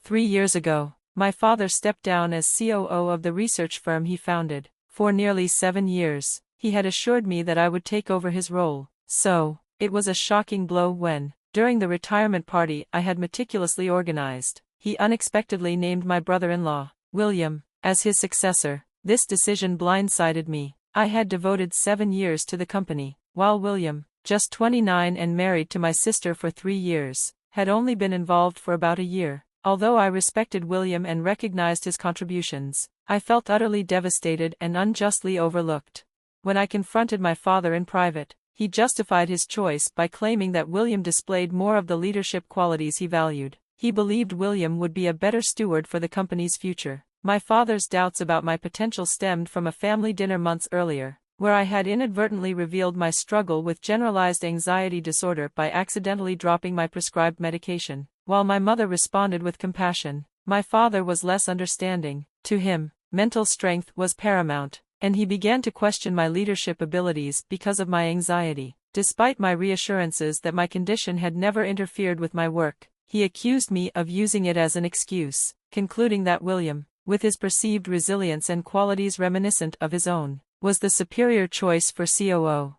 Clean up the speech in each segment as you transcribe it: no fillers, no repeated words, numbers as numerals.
3 years ago, my father stepped down as COO of the research firm he founded. For nearly 7 years, he had assured me that I would take over his role. So, it was a shocking blow when, during the retirement party I had meticulously organized, he unexpectedly named my brother-in-law, William, as his successor. This decision blindsided me. I had devoted 7 years to the company, while William, just 29 and married to my sister for 3 years, had only been involved for about a year. Although I respected William and recognized his contributions, I felt utterly devastated and unjustly overlooked. When I confronted my father in private, he justified his choice by claiming that William displayed more of the leadership qualities he valued. He believed William would be a better steward for the company's future. My father's doubts about my potential stemmed from a family dinner months earlier, where I had inadvertently revealed my struggle with generalized anxiety disorder by accidentally dropping my prescribed medication. While my mother responded with compassion, my father was less understanding. To him, mental strength was paramount, and he began to question my leadership abilities because of my anxiety. Despite my reassurances that my condition had never interfered with my work, he accused me of using it as an excuse, concluding that William, with his perceived resilience and qualities reminiscent of his own, was the superior choice for COO.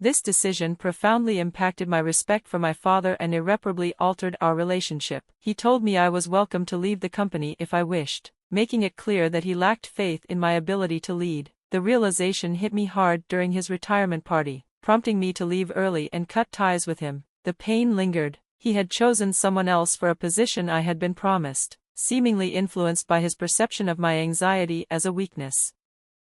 This decision profoundly impacted my respect for my father and irreparably altered our relationship. He told me I was welcome to leave the company if I wished, making it clear that he lacked faith in my ability to lead. The realization hit me hard during his retirement party, prompting me to leave early and cut ties with him. The pain lingered. He had chosen someone else for a position I had been promised, seemingly influenced by his perception of my anxiety as a weakness.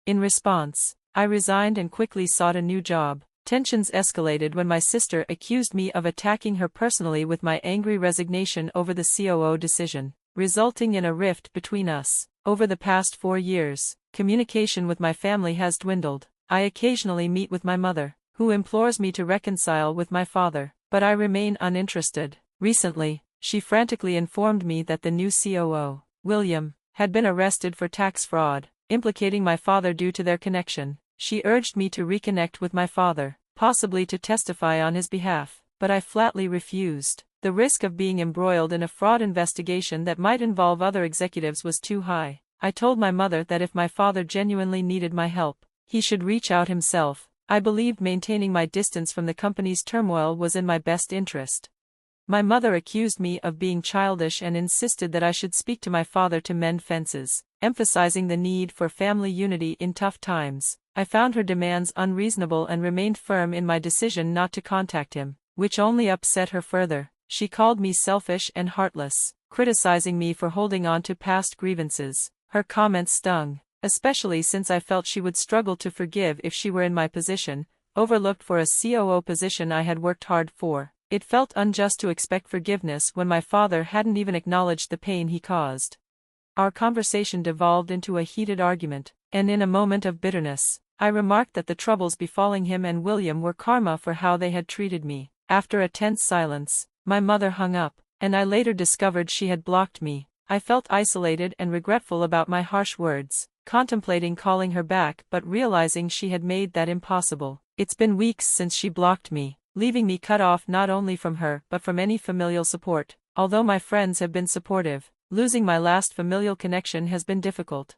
In response, I resigned and quickly sought a new job. Tensions escalated when my sister accused me of attacking her personally with my angry resignation over the COO decision, resulting in a rift between us. Over the past 4 years, communication with my family has dwindled. I occasionally meet with my mother, who implores me to reconcile with my father, but I remain uninterested. Recently, she frantically informed me that the new COO, William, had been arrested for tax fraud, implicating my father due to their connection. She urged me to reconnect with my father, possibly to testify on his behalf, but I flatly refused. The risk of being embroiled in a fraud investigation that might involve other executives was too high. I told my mother that if my father genuinely needed my help, he should reach out himself. I believed maintaining my distance from the company's turmoil was in my best interest. My mother accused me of being childish and insisted that I should speak to my father to mend fences, emphasizing the need for family unity in tough times. I found her demands unreasonable and remained firm in my decision not to contact him, which only upset her further. She called me selfish and heartless, criticizing me for holding on to past grievances. Her comments stung, especially since I felt she would struggle to forgive if she were in my position, overlooked for a COO position I had worked hard for. It felt unjust to expect forgiveness when my father hadn't even acknowledged the pain he caused. Our conversation devolved into a heated argument, and in a moment of bitterness, I remarked that the troubles befalling him and William were karma for how they had treated me. After a tense silence, my mother hung up, and I later discovered she had blocked me. I felt isolated and regretful about my harsh words, contemplating calling her back but realizing she had made that impossible. It's been weeks since she blocked me, leaving me cut off not only from her but from any familial support. Although my friends have been supportive, losing my last familial connection has been difficult.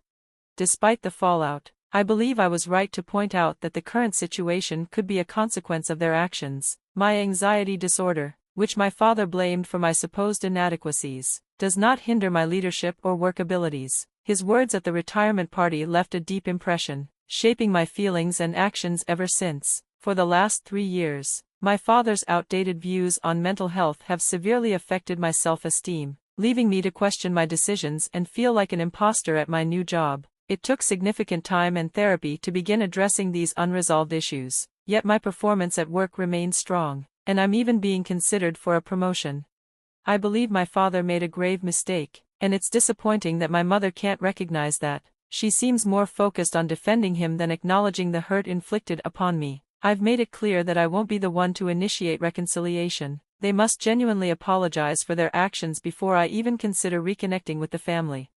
Despite the fallout, I believe I was right to point out that the current situation could be a consequence of their actions. My anxiety disorder, which my father blamed for my supposed inadequacies, does not hinder my leadership or work abilities. His words at the retirement party left a deep impression, shaping my feelings and actions ever since. For the last 3 years, my father's outdated views on mental health have severely affected my self-esteem, leaving me to question my decisions and feel like an imposter at my new job. It took significant time and therapy to begin addressing these unresolved issues, yet my performance at work remains strong, and I'm even being considered for a promotion. I believe my father made a grave mistake, and it's disappointing that my mother can't recognize that. She seems more focused on defending him than acknowledging the hurt inflicted upon me. I've made it clear that I won't be the one to initiate reconciliation. They must genuinely apologize for their actions before I even consider reconnecting with the family.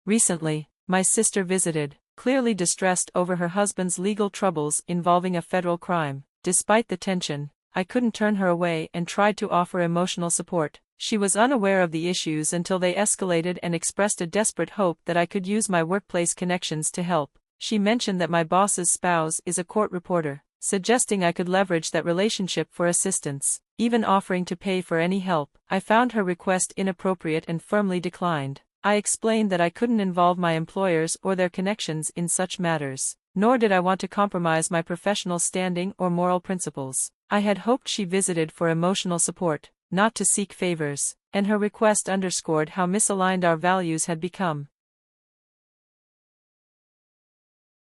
Recently, my sister visited, clearly distressed over her husband's legal troubles involving a federal crime. Despite the tension, I couldn't turn her away and tried to offer emotional support. She was unaware of the issues until they escalated and expressed a desperate hope that I could use my workplace connections to help. She mentioned that my boss's spouse is a court reporter, suggesting I could leverage that relationship for assistance, even offering to pay for any help. I found her request inappropriate and firmly declined. I explained that I couldn't involve my employers or their connections in such matters, nor did I want to compromise my professional standing or moral principles. I had hoped she visited for emotional support, not to seek favors, and her request underscored how misaligned our values had become.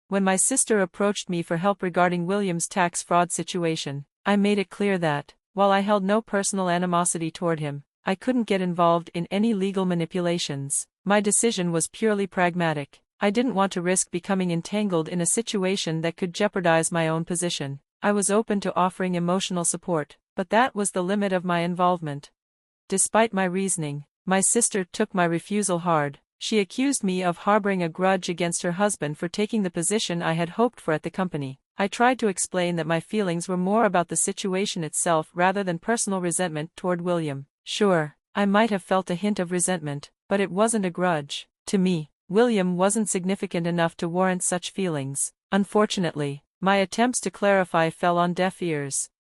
When my sister approached me for help regarding William's tax fraud situation, I made it clear that, while I held no personal animosity toward him, I couldn't get involved in any legal manipulations. My decision was purely pragmatic. I didn't want to risk becoming entangled in a situation that could jeopardize my own position. I was open to offering emotional support, but that was the limit of my involvement. Despite my reasoning, my sister took my refusal hard. She accused me of harboring a grudge against her husband for taking the position I had hoped for at the company. I tried to explain that my feelings were more about the situation itself rather than personal resentment toward William. Sure, I might have felt a hint of resentment, but it wasn't a grudge. To me, William wasn't significant enough to warrant such feelings. Unfortunately, my attempts to clarify fell on deaf ears.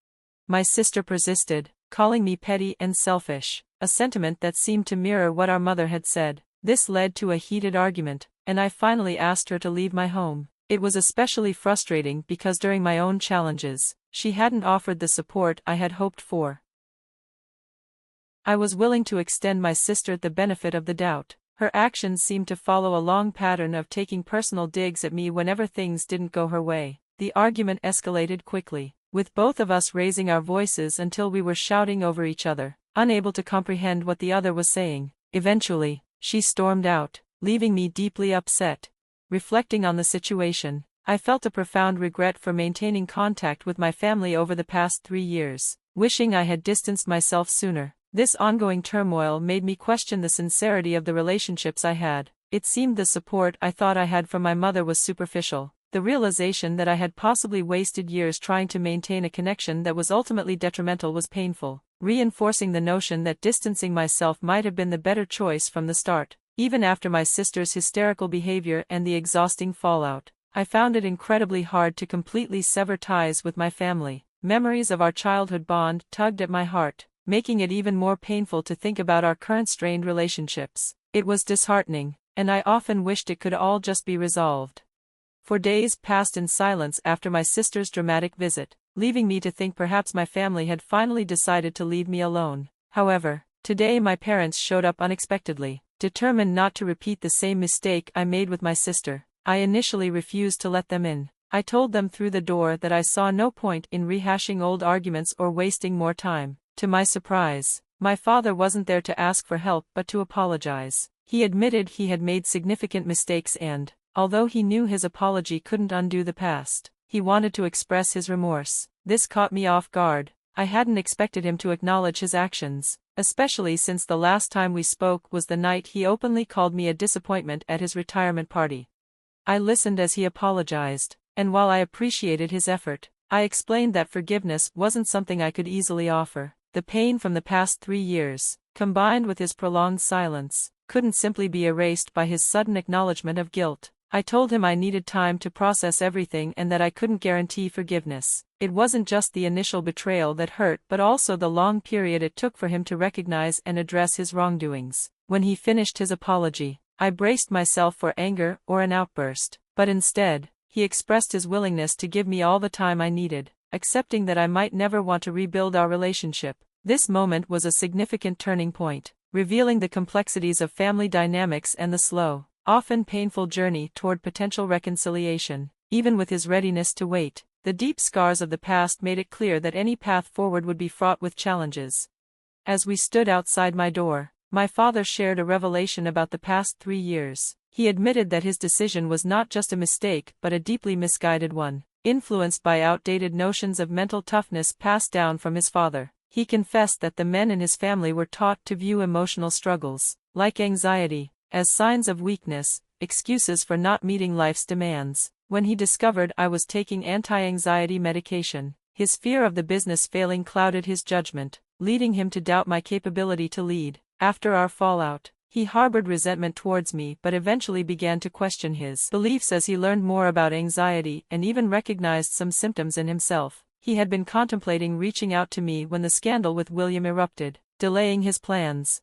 My sister persisted, calling me petty and selfish, a sentiment that seemed to mirror what our mother had said. This led to a heated argument, and I finally asked her to leave my home. It was especially frustrating because during my own challenges, she hadn't offered the support I had hoped for. I was willing to extend my sister the benefit of the doubt. Her actions seemed to follow a long pattern of taking personal digs at me whenever things didn't go her way. The argument escalated quickly, with both of us raising our voices until we were shouting over each other, unable to comprehend what the other was saying. Eventually, she stormed out, leaving me deeply upset. Reflecting on the situation, I felt a profound regret for maintaining contact with my family over the past 3 years, wishing I had distanced myself sooner. This ongoing turmoil made me question the sincerity of the relationships I had. It seemed the support I thought I had from my mother was superficial. The realization that I had possibly wasted years trying to maintain a connection that was ultimately detrimental was painful, reinforcing the notion that distancing myself might have been the better choice from the start. Even after my sister's hysterical behavior and the exhausting fallout, I found it incredibly hard to completely sever ties with my family. Memories of our childhood bond tugged at my heart, making it even more painful to think about our current strained relationships. It was disheartening, and I often wished it could all just be resolved. For days passed in silence after my sister's dramatic visit, leaving me to think perhaps my family had finally decided to leave me alone. However, today my parents showed up unexpectedly, determined not to repeat the same mistake I made with my sister. I initially refused to let them in. I told them through the door that I saw no point in rehashing old arguments or wasting more time. To my surprise, my father wasn't there to ask for help but to apologize. He admitted he had made significant mistakes and, although he knew his apology couldn't undo the past, he wanted to express his remorse. This caught me off guard. I hadn't expected him to acknowledge his actions, especially since the last time we spoke was the night he openly called me a disappointment at his retirement party. I listened as he apologized, and while I appreciated his effort, I explained that forgiveness wasn't something I could easily offer. The pain from the past 3 years, combined with his prolonged silence, couldn't simply be erased by his sudden acknowledgement of guilt. I told him I needed time to process everything and that I couldn't guarantee forgiveness. It wasn't just the initial betrayal that hurt but also the long period it took for him to recognize and address his wrongdoings. When he finished his apology, I braced myself for anger or an outburst, but instead, he expressed his willingness to give me all the time I needed, accepting that I might never want to rebuild our relationship. This moment was a significant turning point, revealing the complexities of family dynamics and the slow, often painful journey toward potential reconciliation. Even with his readiness to wait, the deep scars of the past made it clear that any path forward would be fraught with challenges. As we stood outside my door, my father shared a revelation about the past 3 years. He admitted that his decision was not just a mistake but a deeply misguided one, influenced by outdated notions of mental toughness passed down from his father. He confessed that the men in his family were taught to view emotional struggles, like anxiety, as signs of weakness, excuses for not meeting life's demands. When he discovered I was taking anti-anxiety medication, his fear of the business failing clouded his judgment. leading him to doubt my capability to lead. After our fallout, he harbored resentment towards me but eventually began to question his beliefs as he learned more about anxiety and even recognized some symptoms in himself. He had been contemplating reaching out to me when the scandal with William erupted, delaying his plans.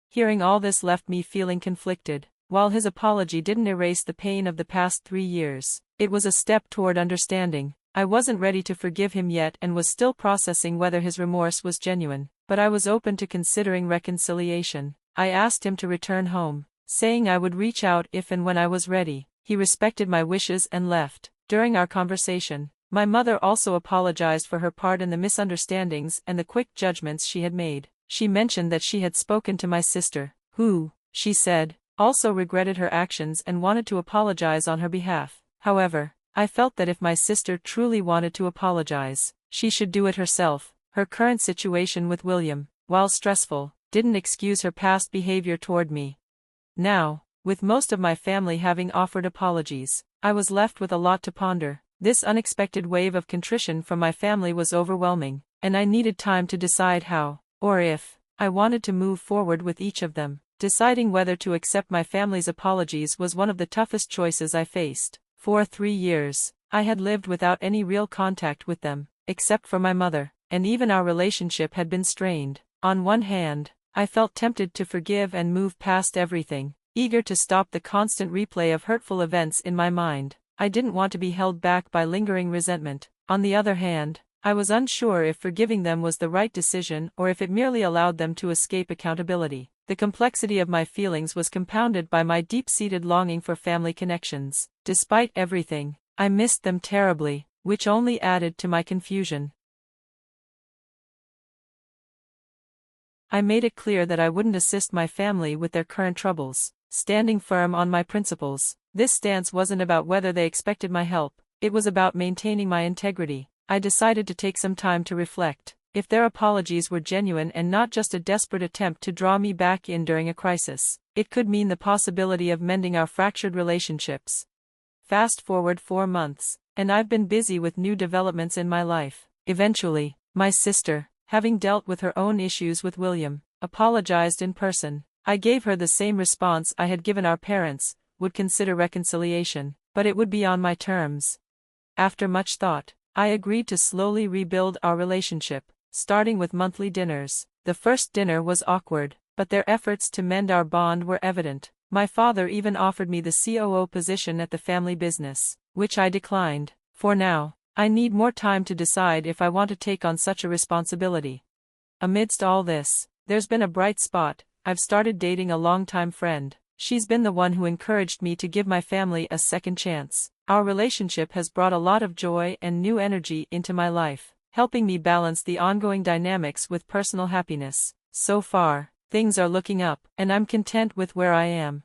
Hearing all this left me feeling conflicted. While his apology didn't erase the pain of the past 3 years, it was a step toward understanding. I wasn't ready to forgive him yet and was still processing whether his remorse was genuine, but I was open to considering reconciliation. I asked him to return home, saying I would reach out if and when I was ready. He respected my wishes and left. During our conversation, my mother also apologized for her part in the misunderstandings and the quick judgments she had made. She mentioned that she had spoken to my sister, who, she said, also regretted her actions and wanted to apologize on her behalf. However, I felt that if my sister truly wanted to apologize, she should do it herself. Her current situation with William, while stressful, didn't excuse her past behavior toward me. Now, with most of my family having offered apologies, I was left with a lot to ponder. This unexpected wave of contrition from my family was overwhelming, and I needed time to decide how, or if, I wanted to move forward with each of them. Deciding whether to accept my family's apologies was one of the toughest choices I faced. For 3 years, I had lived without any real contact with them, except for my mother, and even our relationship had been strained. On one hand, I felt tempted to forgive and move past everything, eager to stop the constant replay of hurtful events in my mind. I didn't want to be held back by lingering resentment. On the other hand, I was unsure if forgiving them was the right decision or if it merely allowed them to escape accountability. The complexity of my feelings was compounded by my deep-seated longing for family connections. Despite everything, I missed them terribly, which only added to my confusion. I made it clear that I wouldn't assist my family with their current troubles, standing firm on my principles. This stance wasn't about whether they expected my help, it was about maintaining my integrity. I decided to take some time to reflect. If their apologies were genuine and not just a desperate attempt to draw me back in during a crisis, it could mean the possibility of mending our fractured relationships. Fast forward 4 months, and I've been busy with new developments in my life. Eventually, my sister, having dealt with her own issues with William, apologized in person. I gave her the same response I had given our parents, would consider reconciliation, but it would be on my terms. After much thought, I agreed to slowly rebuild our relationship, starting with monthly dinners. The first dinner was awkward, but their efforts to mend our bond were evident. My father even offered me the COO position at the family business, which I declined. For now, I need more time to decide if I want to take on such a responsibility. Amidst all this, there's been a bright spot. I've started dating a longtime friend. She's been the one who encouraged me to give my family a second chance. Our relationship has brought a lot of joy and new energy into my life, helping me balance the ongoing dynamics with personal happiness. So far, things are looking up, and I'm content with where I am.